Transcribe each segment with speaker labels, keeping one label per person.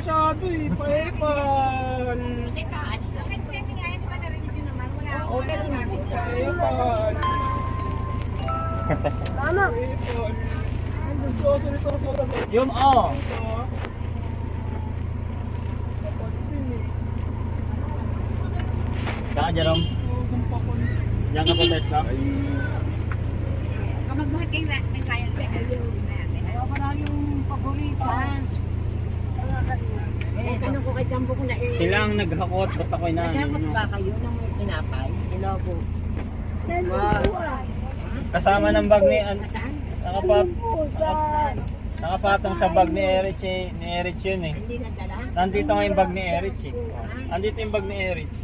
Speaker 1: masyado eh. Paepan.
Speaker 2: Kasi taas. Bakit pwede nga yan? Di ba narinig yun naman? Wala ako.
Speaker 1: Okay lang natin. Paepan.
Speaker 3: Tama.
Speaker 1: Paepan.
Speaker 4: Yung oh. Saka Jerome. Diyan ka po test lang.
Speaker 2: Kung magbuhat kayo ng science pa.
Speaker 3: Parang yung paborita.
Speaker 2: Ano ko kay Jambo ko na eh.
Speaker 4: Sila ang naghakot. Ba't ako inaano?
Speaker 2: Nagkakot ba kayo ng tinapay? Hello po.
Speaker 4: Kasama ng bag ni...
Speaker 2: Saan?
Speaker 4: Nakapatong sa bag ni Erich eh. Ni Erich yun eh.
Speaker 2: Hindi nadala?
Speaker 4: Nandito nga yung bag ni Erich eh. Nandito yung bag ni Erich.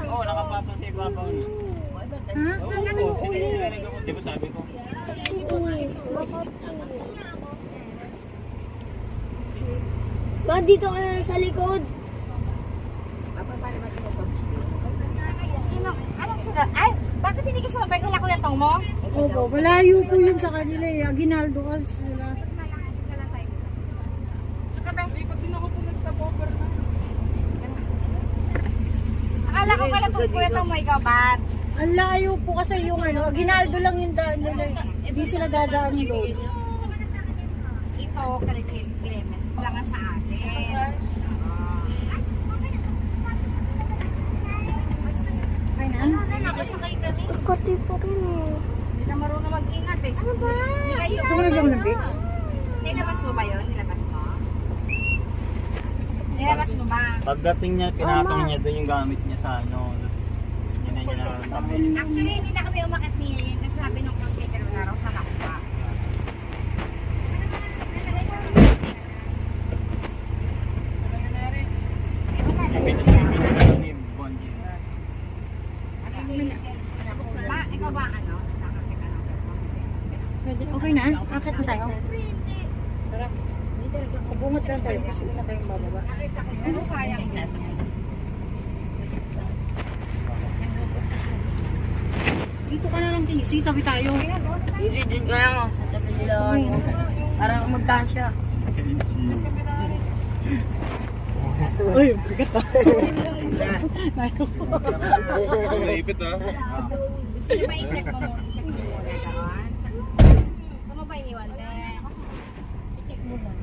Speaker 4: Oo, nakapatong sa ibabaw niya. Oo, sila nagkakot. Di ba sabi ko?
Speaker 3: Ma, dito ka na sa likod.
Speaker 2: Sino? Anong sila? Ay, bakit hindi ka sumabay kay Kuya Tong mo?
Speaker 3: Opo, malayo po yun sa kanila eh. Aguinaldo kasi sila.
Speaker 1: Pag din ako pumunta sa cover na.
Speaker 2: Akala ko pala itong Kuya Tong mo ikaw, Bats.
Speaker 3: Ang layo po kasi yung ano, Aguinaldo lang yung daan nila eh. Hindi sila dadaan doon.
Speaker 2: Ito, Clement, lang nga sa akin.
Speaker 3: Ay na?
Speaker 2: Nakasakay kami.
Speaker 3: Scotty po rin eh.
Speaker 2: Hindi ka marunong mag-ingat eh. Ano ba?
Speaker 3: Saan mo lang ng Vicks?
Speaker 2: Nilabas mo ba yun? Nilabas mo? Nilabas mo ba?
Speaker 4: Pagdating niya, pinatong niya doon yung gamit niya sa ano. Yun na niya naramdaman.
Speaker 2: Actually, hindi na kami umakit niya yun kasi sabi nung container na raw sa nakuha.
Speaker 4: Pinatong ni Bonji.
Speaker 2: Ma, ikaw ba ano? Nakakita ng
Speaker 3: Pwede. Okay na? Akit na tayo. Tara. Sabungot lang tayo kasi una tayong bababa.
Speaker 2: Ano sayang siya?
Speaker 3: Dito ka na lang TC, tabi tayo.
Speaker 2: I-read ka lang sa sabi nila. Para magkasya.
Speaker 3: Uy, bigat ah.
Speaker 1: Naipit ah.
Speaker 2: Gusto niyo ba i-check mo muna? I-check mo muna doon? Saan mo ba iniwan? I-check mo muna.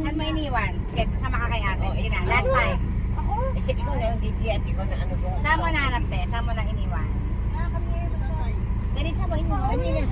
Speaker 2: Saan mo iniwan? Sige, sama ka kay ate. Sige na, last time. Ako? I-check ko na yung DGT ko na ano ko. Saan mo nahanap be? Saan mo na iniwan? Ganit sa mo iniwan? Kanina.